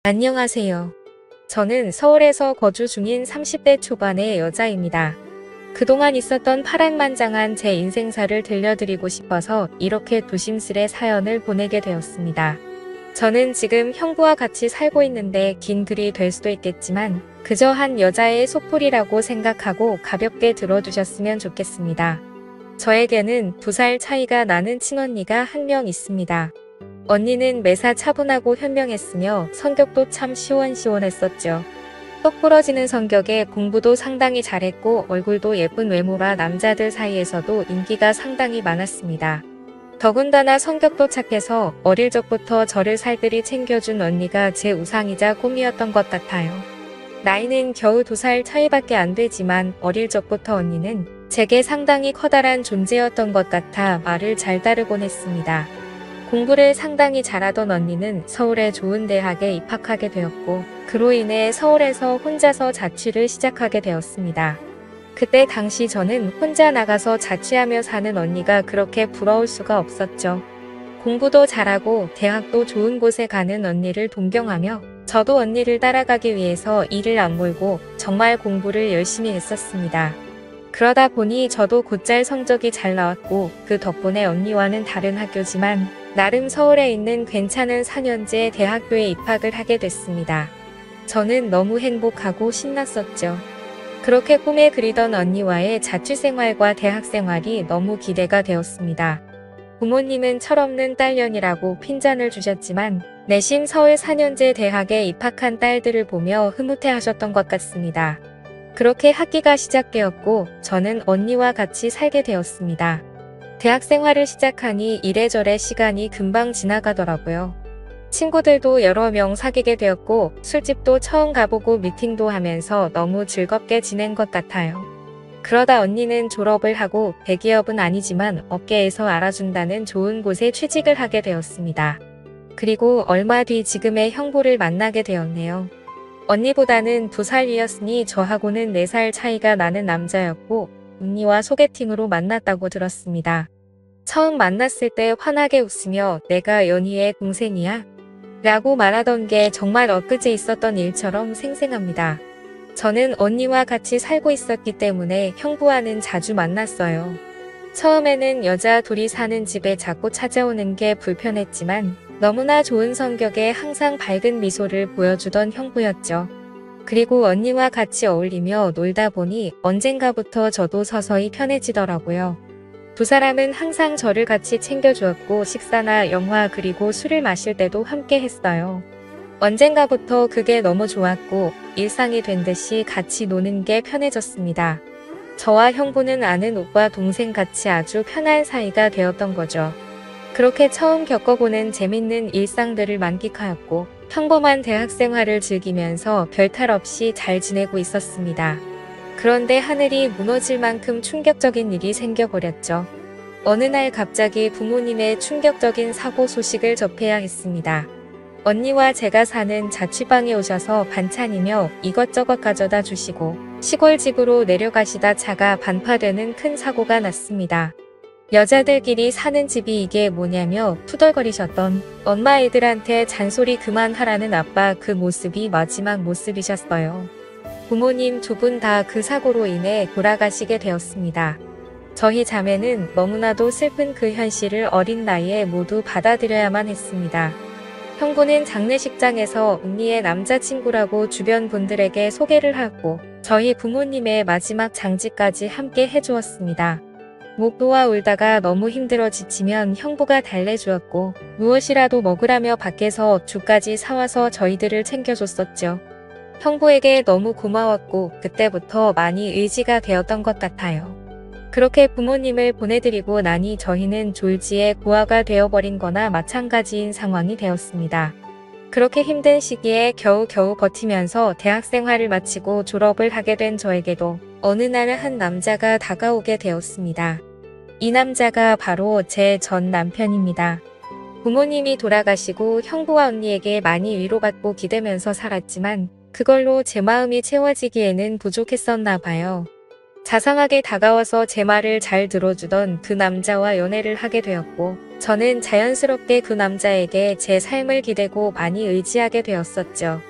안녕하세요. 저는 서울에서 거주 중인 30대 초반의 여자입니다. 그동안 있었던 파란만장한 제 인생사를 들려드리고 싶어서 이렇게 조심스레 사연을 보내게 되었습니다. 저는 지금 형부와 같이 살고 있는데 긴 글이 될 수도 있겠지만 그저 한 여자의 속풀이라고 생각하고 가볍게 들어주셨으면 좋겠습니다. 저에게는 2살 차이가 나는 친언니가 한 명 있습니다. 언니는 매사 차분하고 현명했으며 성격도 참 시원시원했었죠. 똑 부러지는 성격에 공부도 상당히 잘했고 얼굴도 예쁜 외모라 남자들 사이에서도 인기가 상당히 많았습니다. 더군다나 성격도 착해서 어릴 적부터 저를 살뜰히 챙겨준 언니가 제 우상이자 꿈이었던 것 같아요. 나이는 겨우 2살 차이밖에 안 되지만 어릴 적부터 언니는 제게 상당히 커다란 존재였던 것 같아 말을 잘 따르곤 했습니다. 공부를 상당히 잘하던 언니는 서울의 좋은 대학에 입학하게 되었고 그로 인해 서울에서 혼자서 자취를 시작하게 되었습니다. 그때 당시 저는 혼자 나가서 자취하며 사는 언니가 그렇게 부러울 수가 없었죠. 공부도 잘하고 대학도 좋은 곳에 가는 언니를 동경하며 저도 언니를 따라가기 위해서 이를 악물고 정말 공부를 열심히 했었습니다. 그러다 보니 저도 곧잘 성적이 잘 나왔고 그 덕분에 언니와는 다른 학교지만 나름 서울에 있는 괜찮은 4년제 대학교에 입학을 하게 됐습니다. 저는 너무 행복하고 신났었죠. 그렇게 꿈에 그리던 언니와의 자취생활과 대학생활이 너무 기대가 되었습니다. 부모님은 철없는 딸년이라고 핀잔을 주셨지만 내심 서울 4년제 대학에 입학한 딸들을 보며 흐뭇해하셨던 것 같습니다. 그렇게 학기가 시작되었고 저는 언니와 같이 살게 되었습니다. 대학 생활을 시작하니 이래저래 시간이 금방 지나가더라고요. 친구들도 여러 명 사귀게 되었고 술집도 처음 가보고 미팅도 하면서 너무 즐겁게 지낸 것 같아요. 그러다 언니는 졸업을 하고 대기업은 아니지만 업계에서 알아준다는 좋은 곳에 취직을 하게 되었습니다. 그리고 얼마 뒤 지금의 형부를 만나게 되었네요. 언니보다는 2살 위였으니 저하고는 4살 차이가 나는 남자였고 언니와 소개팅으로 만났다고 들었습니다. 처음 만났을 때 환하게 웃으며 내가 연희의 동생이야? 라고 말하던 게 정말 엊그제 있었던 일처럼 생생합니다. 저는 언니와 같이 살고 있었기 때문에 형부와는 자주 만났어요. 처음에는 여자 둘이 사는 집에 자꾸 찾아오는 게 불편했지만 너무나 좋은 성격에 항상 밝은 미소를 보여주던 형부였죠. 그리고 언니와 같이 어울리며 놀다 보니 언젠가부터 저도 서서히 편해지더라고요. 2사람은 항상 저를 같이 챙겨주었고 식사나 영화 그리고 술을 마실 때도 함께 했어요. 언젠가부터 그게 너무 좋았고 일상이 된 듯이 같이 노는 게 편해졌습니다. 저와 형부는 아는 오빠 동생 같이 아주 편한 사이가 되었던 거죠. 그렇게 처음 겪어보는 재밌는 일상들을 만끽하였고 평범한 대학생활을 즐기면서 별탈 없이 잘 지내고 있었습니다. 그런데 하늘이 무너질 만큼 충격적인 일이 생겨버렸죠. 어느 날 갑자기 부모님의 충격적인 사고 소식을 접해야 했습니다. 언니와 제가 사는 자취방에 오셔서 반찬이며 이것저것 가져다 주시고 시골집으로 내려가시다 차가 반파되는 큰 사고가 났습니다. 여자들끼리 사는 집이 이게 뭐냐며 투덜거리셨던 엄마 애들한테 잔소리 그만하라는 아빠 그 모습이 마지막 모습이셨어요. 부모님 두 분 다 그 사고로 인해 돌아가시게 되었습니다. 저희 자매는 너무나도 슬픈 그 현실을 어린 나이에 모두 받아들여야만 했습니다. 형부는 장례식장에서 언니의 남자친구라고 주변 분들에게 소개를 하고 저희 부모님의 마지막 장지까지 함께 해주었습니다. 목 놓아 울다가 너무 힘들어 지치면 형부가 달래주었고 무엇이라도 먹으라며 밖에서 죽까지 사와서 저희들을 챙겨줬었죠. 형부에게 너무 고마웠고 그때부터 많이 의지가 되었던 것 같아요. 그렇게 부모님을 보내드리고 나니 저희는 졸지에 고아가 되어버린 거나 마찬가지인 상황이 되었습니다. 그렇게 힘든 시기에 겨우겨우 버티면서 대학생활을 마치고 졸업을 하게 된 저에게도 어느 날 한 남자가 다가오게 되었습니다. 이 남자가 바로 제 전 남편입니다. 부모님이 돌아가시고 형부와 언니에게 많이 위로받고 기대면서 살았지만 그걸로 제 마음이 채워지기에는 부족했었나 봐요. 자상하게 다가와서 제 말을 잘 들어주던 그 남자와 연애를 하게 되었고, 저는 자연스럽게 그 남자에게 제 삶을 기대고 많이 의지하게 되었었죠.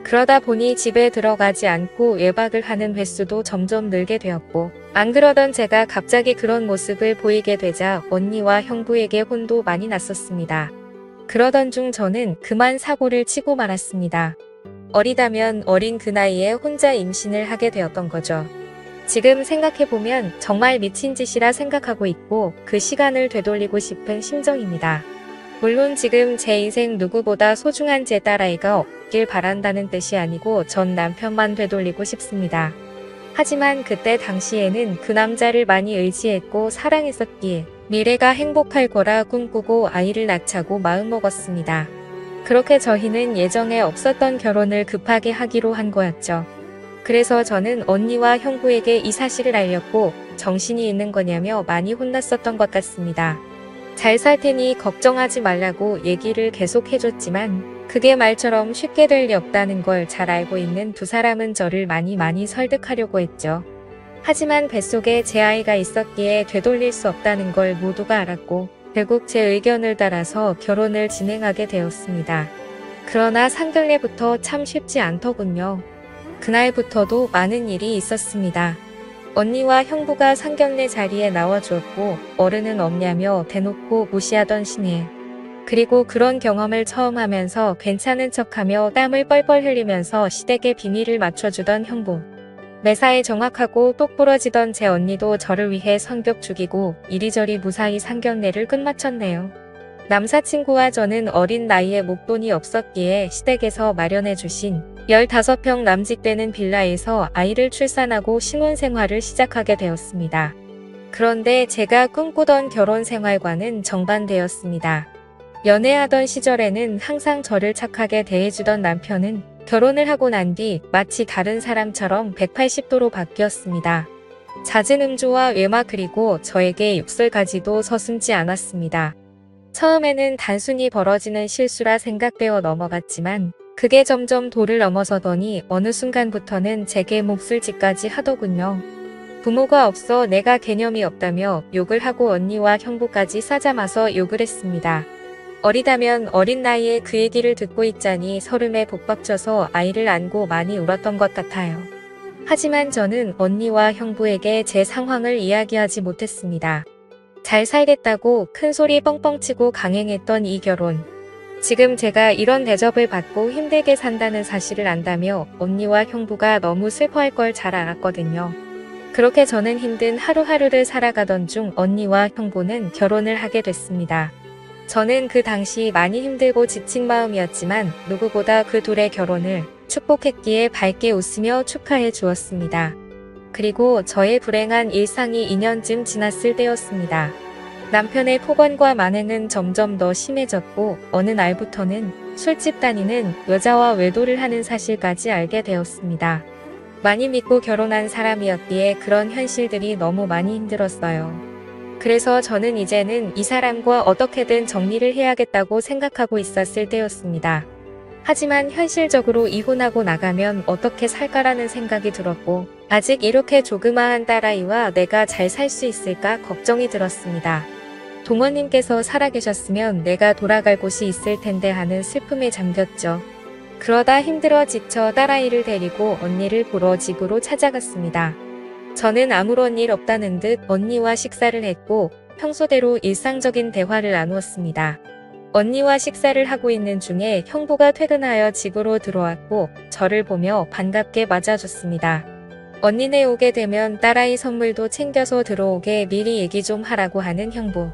그러다 보니 집에 들어가지 않고 외박을 하는 횟수도 점점 늘게 되었고, 안 그러던 제가 갑자기 그런 모습을 보이게 되자 언니와 형부에게 혼도 많이 났었습니다. 그러던 중 저는 그만 사고를 치고 말았습니다. 어리다면 어린 그 나이에 혼자 임신을 하게 되었던 거죠. 지금 생각해보면 정말 미친 짓이라 생각하고 있고 그 시간을 되돌리고 싶은 심정입니다. 물론 지금 제 인생 누구보다 소중한 제 딸아이가 없길 바란다는 뜻이 아니고 전 남편만 되돌리고 싶습니다. 하지만 그때 당시에는 그 남자를 많이 의지했고 사랑했었기에 미래가 행복할 거라 꿈꾸고 아이를 낳자고 마음먹었습니다. 그렇게 저희는 예정에 없었던 결혼을 급하게 하기로 한 거였죠. 그래서 저는 언니와 형부에게 이 사실을 알렸고 정신이 있는 거냐며 많이 혼났었던 것 같습니다. 잘 살 테니 걱정하지 말라고 얘기를 계속 해줬지만 그게 말처럼 쉽게 될 리 없다는 걸 잘 알고 있는 두 사람은 저를 많이 설득하려고 했죠. 하지만 뱃속에 제 아이가 있었기에 되돌릴 수 없다는 걸 모두가 알았고 결국 제 의견을 따라서 결혼을 진행하게 되었습니다. 그러나 상견례부터 참 쉽지 않더군요. 그날부터도 많은 일이 있었습니다. 언니와 형부가 상견례 자리에 나와주었고 어른은 없냐며 대놓고 무시하던 신예. 그리고 그런 경험을 처음 하면서 괜찮은 척하며 땀을 뻘뻘 흘리면서 시댁의 비밀을 맞춰주던 형부. 매사에 정확하고 똑부러지던 제 언니도 저를 위해 성격 죽이고 이리저리 무사히 상견례를 끝마쳤네요. 남사친구와 저는 어린 나이에 목돈이 없었기에 시댁에서 마련해주신 15평 남짓되는 빌라에서 아이를 출산하고 신혼생활을 시작하게 되었습니다. 그런데 제가 꿈꾸던 결혼 생활과는 정반대였습니다. 연애하던 시절에는 항상 저를 착하게 대해주던 남편은 결혼을 하고 난 뒤 마치 다른 사람처럼 180도로 바뀌었습니다. 잦은 음주와 외마 그리고 저에게 욕설까지도 서슴지 않았습니다. 처음에는 단순히 벌어지는 실수라 생각되어 넘어갔지만 그게 점점 도를 넘어서더니 어느 순간부터는 제게 몹쓸 짓까지 하더군요. 부모가 없어 내가 개념이 없다며 욕을 하고 언니와 형부까지 싸잡아서 욕을 했습니다. 어리다면 어린 나이에 그 얘기를 듣고 있자니 서름에 복박쳐서 아이를 안고 많이 울었던 것 같아요. 하지만 저는 언니와 형부에게 제 상황을 이야기하지 못했습니다. 잘 살겠다고 큰소리 뻥뻥치고 강행했던 이 결혼. 지금 제가 이런 대접을 받고 힘들게 산다는 사실을 안다며 언니와 형부가 너무 슬퍼할 걸 잘 알았거든요. 그렇게 저는 힘든 하루하루를 살아가던 중 언니와 형부는 결혼을 하게 됐습니다. 저는 그 당시 많이 힘들고 지친 마음이었지만 누구보다 그 둘의 결혼을 축복했기에 밝게 웃으며 축하해 주었습니다. 그리고 저의 불행한 일상이 2년쯤 지났을 때였습니다. 남편의 폭언과 만행은 점점 더 심해졌고 어느 날부터는 술집 다니는 여자와 외도를 하는 사실까지 알게 되었습니다. 많이 믿고 결혼한 사람이었기에 그런 현실들이 너무 많이 힘들었어요. 그래서 저는 이제는 이 사람과 어떻게든 정리를 해야겠다고 생각하고 있었을 때였습니다. 하지만 현실적으로 이혼하고 나가면 어떻게 살까라는 생각이 들었고 아직 이렇게 조그마한 딸아이와 내가 잘 살 수 있을까 걱정이 들었습니다. 동원님께서 살아계셨으면 내가 돌아갈 곳이 있을 텐데 하는 슬픔에 잠겼죠. 그러다 힘들어 지쳐 딸아이를 데리고 언니를 보러 집으로 찾아갔습니다. 저는 아무런 일 없다는 듯 언니와 식사를 했고 평소대로 일상적인 대화를 나누었습니다. 언니와 식사를 하고 있는 중에 형부가 퇴근하여 집으로 들어왔고 저를 보며 반갑게 맞아줬습니다. 언니네 오게 되면 딸아이 선물도 챙겨서 들어오게 미리 얘기 좀 하라고 하는 형부.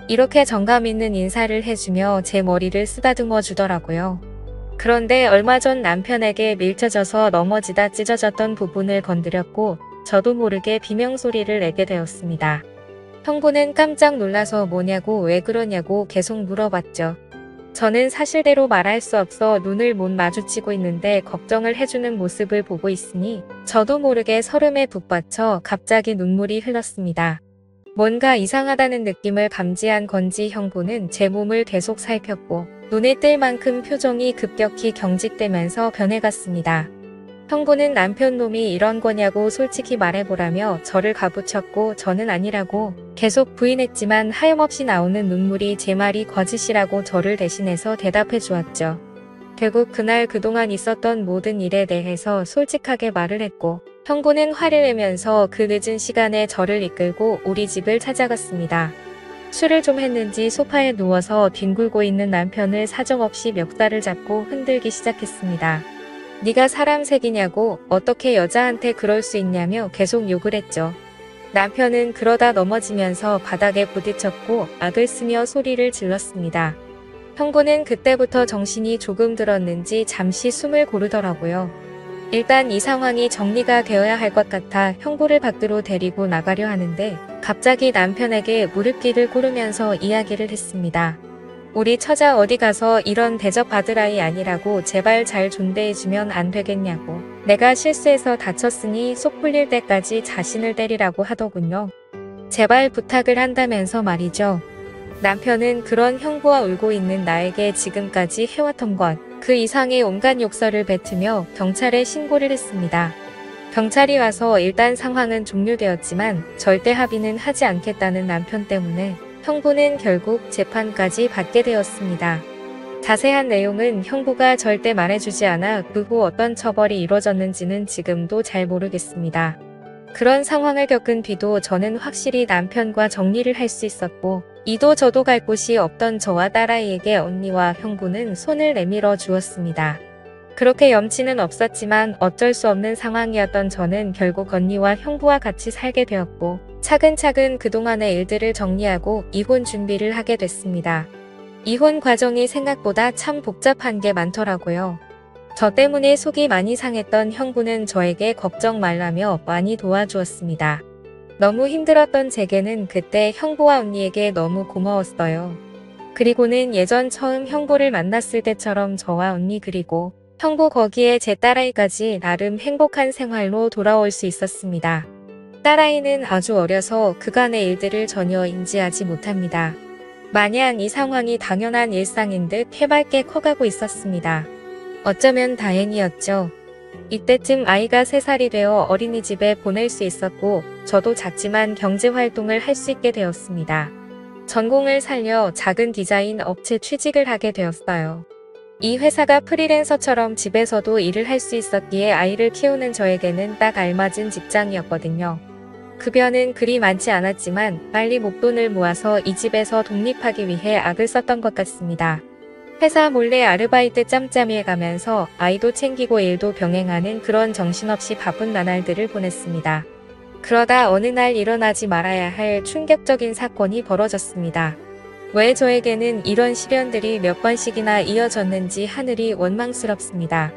이렇게 정감 있는 인사를 해주며 제 머리를 쓰다듬어 주더라고요. 그런데 얼마 전 남편에게 밀쳐져서 넘어지다 찢어졌던 부분을 건드렸고 저도 모르게 비명소리를 내게 되었습니다. 형부는 깜짝 놀라서 뭐냐고 왜 그러냐고 계속 물어봤죠. 저는 사실대로 말할 수 없어 눈을 못 마주치고 있는데 걱정을 해주는 모습을 보고 있으니 저도 모르게 서름에 북받쳐 갑자기 눈물이 흘렀습니다. 뭔가 이상하다는 느낌을 감지한 건지 형부는 제 몸을 계속 살폈고 눈에 띌 만큼 표정이 급격히 경직되면서 변해갔습니다. 형부는 남편 놈이 이런 거냐고 솔직히 말해보라며 저를 가부쳤고 저는 아니라고 계속 부인했지만 하염없이 나오는 눈물이 제 말이 거짓이라고 저를 대신해서 대답해 주었죠. 결국 그날 그동안 있었던 모든 일에 대해서 솔직하게 말을 했고 형부는 화를 내면서 그 늦은 시간에 저를 이끌고 우리 집을 찾아갔습니다. 술을 좀 했는지 소파에 누워서 뒹굴고 있는 남편을 사정없이 멱살을 잡고 흔들기 시작했습니다. 네가 사람 새끼냐고 어떻게 여자한테 그럴 수 있냐며 계속 욕을 했죠. 남편은 그러다 넘어지면서 바닥에 부딪혔고 악을 쓰며 소리를 질렀습니다. 형부는 그때부터 정신이 조금 들었는지 잠시 숨을 고르더라고요. 일단 이 상황이 정리가 되어야 할 것 같아 형부를 밖으로 데리고 나가려 하는데 갑자기 남편에게 무릎길을 꿇으면서 이야기를 했습니다. 우리 처자 어디 가서 이런 대접 받을 아이 아니라고 제발 잘 존대해주면 안 되겠냐고. 내가 실수해서 다쳤으니 속 풀릴 때까지 자신을 때리라고 하더군요. 제발 부탁을 한다면서 말이죠. 남편은 그런 형부와 울고 있는 나에게 지금까지 해왔던 것, 그 이상의 온갖 욕설을 뱉으며 경찰에 신고를 했습니다. 경찰이 와서 일단 상황은 종료되었지만 절대 합의는 하지 않겠다는 남편 때문에 형부는 결국 재판까지 받게 되었습니다. 자세한 내용은 형부가 절대 말해주지 않아 그 후 어떤 처벌이 이루어졌는지는 지금도 잘 모르겠습니다. 그런 상황을 겪은 뒤도 저는 확실히 남편과 정리를 할 수 있었고 이도 저도 갈 곳이 없던 저와 딸아이에게 언니와 형부는 손을 내밀어 주었습니다. 그렇게 염치는 없었지만 어쩔 수 없는 상황이었던 저는 결국 언니와 형부와 같이 살게 되었고 차근차근 그동안의 일들을 정리하고 이혼 준비를 하게 됐습니다. 이혼 과정이 생각보다 참 복잡한 게 많더라고요. 저 때문에 속이 많이 상했던 형부는 저에게 걱정 말라며 많이 도와주었습니다. 너무 힘들었던 제게는 그때 형부와 언니에게 너무 고마웠어요. 그리고는 예전 처음 형부를 만났을 때처럼 저와 언니 그리고 형부 거기에 제 딸아이까지 나름 행복한 생활로 돌아올 수 있었습니다. 딸아이는 아주 어려서 그간의 일들을 전혀 인지하지 못합니다. 마냥 이 상황이 당연한 일상인 듯 해맑게 커가고 있었습니다. 어쩌면 다행이었죠. 이때쯤 아이가 3살이 되어 어린이집에 보낼 수 있었고 저도 작지만 경제활동을 할 수 있게 되었습니다. 전공을 살려 작은 디자인 업체 취직을 하게 되었어요. 이 회사가 프리랜서처럼 집에서도 일을 할 수 있었기에 아이를 키우는 저에게는 딱 알맞은 직장이었거든요. 급여는 그리 많지 않았지만 빨리 목돈을 모아서 이 집에서 독립하기 위해 악을 썼던 것 같습니다. 회사 몰래 아르바이트 짬짬이 해가면서 아이도 챙기고 일도 병행하는 그런 정신없이 바쁜 나날들을 보냈습니다. 그러다 어느 날 일어나지 말아야 할 충격적인 사건이 벌어졌습니다. 왜 저에게는 이런 시련들이 몇 번씩이나 이어졌는지 하늘이 원망스럽습니다.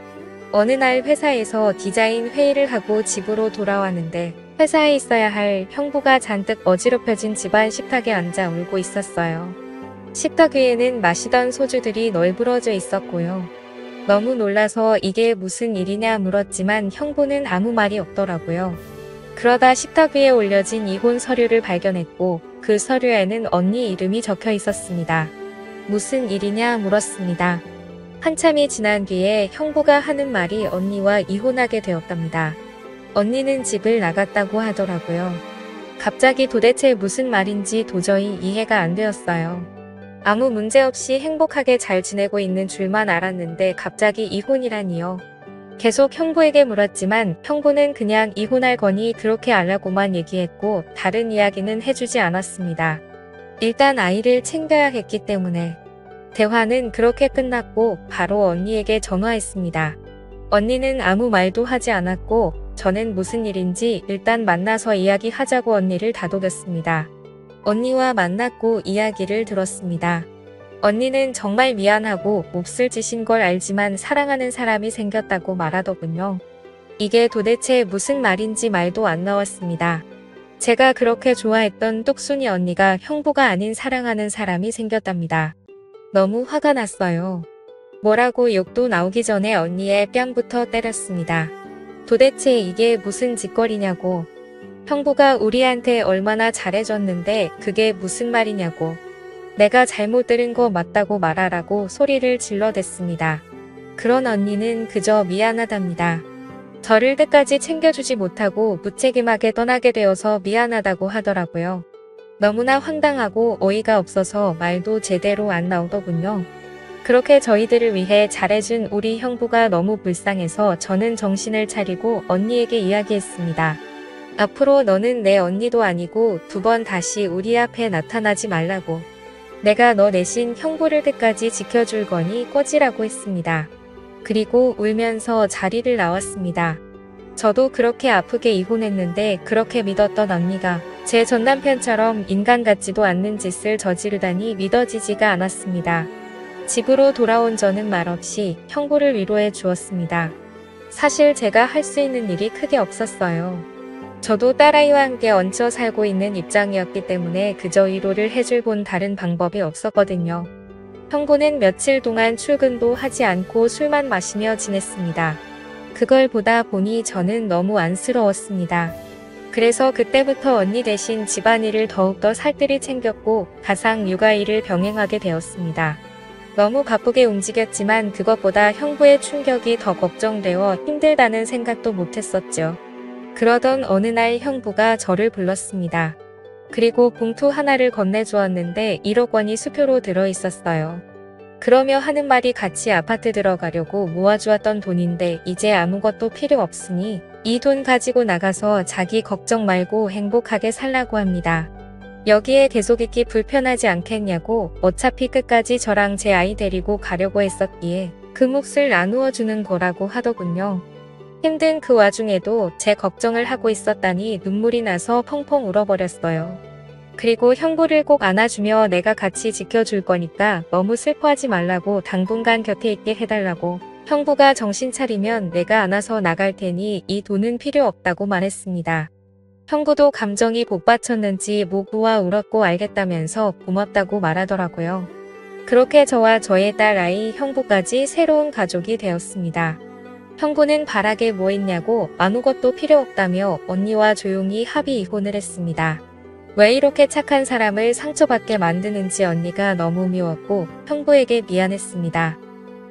어느 날 회사에서 디자인 회의를 하고 집으로 돌아왔는데 회사에 있어야 할 형부가 잔뜩 어지럽혀진 집안 식탁에 앉아 울고 있었어요. 식탁 위에는 마시던 소주들이 널브러져 있었고요. 너무 놀라서 이게 무슨 일이냐 물었지만 형부는 아무 말이 없더라고요. 그러다 식탁 위에 올려진 이혼 서류를 발견했고 그 서류에는 언니 이름이 적혀 있었습니다. 무슨 일이냐 물었습니다. 한참이 지난 뒤에 형부가 하는 말이 언니와 이혼하게 되었답니다. 언니는 집을 나갔다고 하더라고요. 갑자기 도대체 무슨 말인지 도저히 이해가 안 되었어요. 아무 문제 없이 행복하게 잘 지내고 있는 줄만 알았는데 갑자기 이혼이라니요. 계속 형부에게 물었지만 형부는 그냥 이혼할 거니 그렇게 알라고만 얘기했고 다른 이야기는 해주지 않았습니다. 일단 아이를 챙겨야 했기 때문에. 대화는 그렇게 끝났고 바로 언니에게 전화했습니다. 언니는 아무 말도 하지 않았고 저는 무슨 일인지 일단 만나서 이야기하자고 언니를 다독였습니다. 언니와 만났고 이야기를 들었습니다. 언니는 정말 미안하고 몹쓸 짓인 걸 알지만 사랑하는 사람이 생겼다고 말하더군요. 이게 도대체 무슨 말인지 말도 안 나왔습니다. 제가 그렇게 좋아했던 똑순이 언니가 형부가 아닌 사랑하는 사람이 생겼답니다. 너무 화가 났어요. 뭐라고 욕도 나오기 전에 언니의 뺨부터 때렸습니다. 도대체 이게 무슨 짓거리냐고. 형부가 우리한테 얼마나 잘해줬는데 그게 무슨 말이냐고. 내가 잘못 들은 거 맞다고 말하라고 소리를 질러댔습니다. 그런 언니는 그저 미안하답니다. 저를 끝까지 챙겨주지 못하고 무책임하게 떠나게 되어서 미안하다고 하더라고요. 너무나 황당하고 어이가 없어서 말도 제대로 안 나오더군요. 그렇게 저희들을 위해 잘해준 우리 형부가 너무 불쌍해서 저는 정신을 차리고 언니에게 이야기했습니다. 앞으로 너는 내 언니도 아니고 2번 다시 우리 앞에 나타나지 말라고. 내가 너 대신 형부를 끝까지 지켜줄 거니 꺼지라고 했습니다. 그리고 울면서 자리를 나왔습니다. 저도 그렇게 아프게 이혼했는데 그렇게 믿었던 언니가 제 전남편처럼 인간 같지도 않는 짓을 저지르다니 믿어지지가 않았습니다. 집으로 돌아온 저는 말없이 형부를 위로해 주었습니다. 사실 제가 할 수 있는 일이 크게 없었어요. 저도 딸아이와 함께 얹혀 살고 있는 입장이었기 때문에 그저 위로를 해줄 본 다른 방법이 없었거든요. 형부는 며칠 동안 출근도 하지 않고 술만 마시며 지냈습니다. 그걸 보다 보니 저는 너무 안쓰러웠습니다. 그래서 그때부터 언니 대신 집안일을 더욱더 살뜰히 챙겼고 가상 육아일을 병행하게 되었습니다. 너무 바쁘게 움직였지만 그것보다 형부의 충격이 더 걱정되어 힘들다는 생각도 못했었죠. 그러던 어느 날 형부가 저를 불렀습니다. 그리고 봉투 하나를 건네주었는데 1억 원이 수표로 들어있었어요. 그러며 하는 말이 같이 아파트 들어가려고 모아주었던 돈인데 이제 아무것도 필요 없으니 이 돈 가지고 나가서 자기 걱정 말고 행복하게 살라고 합니다. 여기에 계속 있기 불편하지 않겠냐고 어차피 끝까지 저랑 제 아이 데리고 가려고 했었기에 그 몫을 나누어 주는 거라고 하더군요. 힘든 그 와중에도 제 걱정을 하고 있었다니 눈물이 나서 펑펑 울어버렸어요. 그리고 형부를 꼭 안아주며 내가 같이 지켜줄 거니까 너무 슬퍼하지 말라고 당분간 곁에 있게 해달라고, 형부가 정신 차리면 내가 안아서 나갈 테니 이 돈은 필요 없다고 말했습니다. 형부도 감정이 복받쳤는지 목 놓아 울었고 알겠다면서 고맙다고 말하더라고요. 그렇게 저와 저의 딸 아이 형부까지 새로운 가족이 되었습니다. 형부는 바라게 뭐 있냐고 아무것도 필요 없다며 언니와 조용히 합의 이혼을 했습니다. 왜 이렇게 착한 사람을 상처받게 만드는지 언니가 너무 미웠고 형부에게 미안했습니다.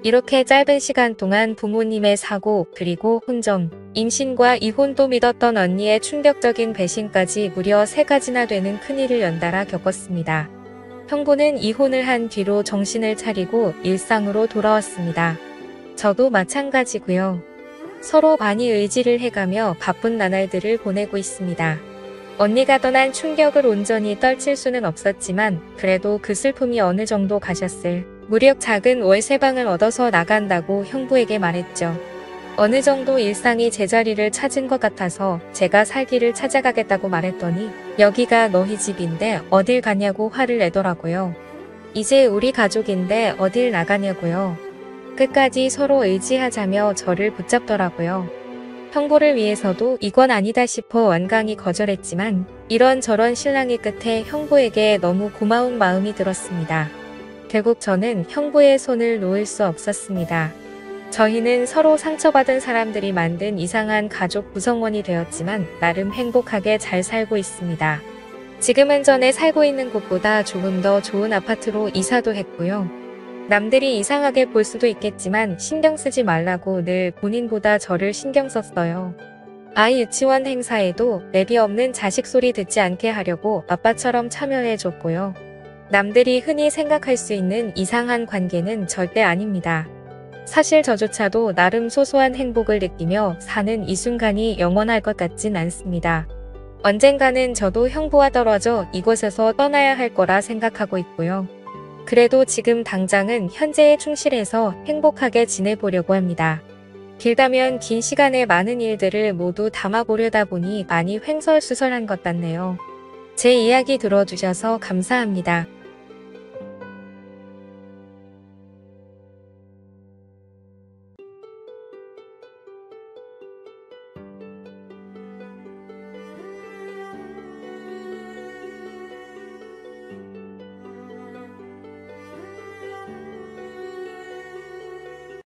이렇게 짧은 시간 동안 부모님의 사고, 그리고 혼전, 임신과 이혼도 믿었던 언니의 충격적인 배신까지 무려 3가지나 되는 큰일을 연달아 겪었습니다. 형부는 이혼을 한 뒤로 정신을 차리고 일상으로 돌아왔습니다. 저도 마찬가지고요. 서로 많이 의지를 해가며 바쁜 나날들을 보내고 있습니다. 언니가 떠난 충격을 온전히 떨칠 수는 없었지만 그래도 그 슬픔이 어느 정도 가셨을 무력 작은 월세방을 얻어서 나간다고 형부에게 말했죠. 어느 정도 일상이 제자리를 찾은 것 같아서 제가 살기를 찾아가겠다고 말했더니 여기가 너희 집인데 어딜 가냐고 화를 내더라고요. 이제 우리 가족인데 어딜 나가냐고요. 끝까지 서로 의지하자며 저를 붙잡더라고요. 형부를 위해서도 이건 아니다 싶어 완강히 거절했지만 이런저런 실랑이 끝에 형부에게 너무 고마운 마음이 들었습니다. 결국 저는 형부의 손을 놓을 수 없었습니다. 저희는 서로 상처받은 사람들이 만든 이상한 가족 구성원이 되었지만 나름 행복하게 잘 살고 있습니다. 지금은 전에 살고 있는 곳보다 조금 더 좋은 아파트로 이사도 했고요. 남들이 이상하게 볼 수도 있겠지만 신경 쓰지 말라고 늘 본인보다 저를 신경 썼어요. 아이 유치원 행사에도 내비 없는 자식 소리 듣지 않게 하려고 아빠처럼 참여해줬고요. 남들이 흔히 생각할 수 있는 이상한 관계는 절대 아닙니다. 사실 저조차도 나름 소소한 행복을 느끼며 사는 이 순간이 영원할 것 같진 않습니다. 언젠가는 저도 형부와 떨어져 이곳에서 떠나야 할 거라 생각하고 있고요. 그래도 지금 당장은 현재에 충실해서 행복하게 지내보려고 합니다. 길다면 긴 시간에 많은 일들을 모두 담아보려다 보니 많이 횡설수설한 것 같네요. 제 이야기 들어주셔서 감사합니다.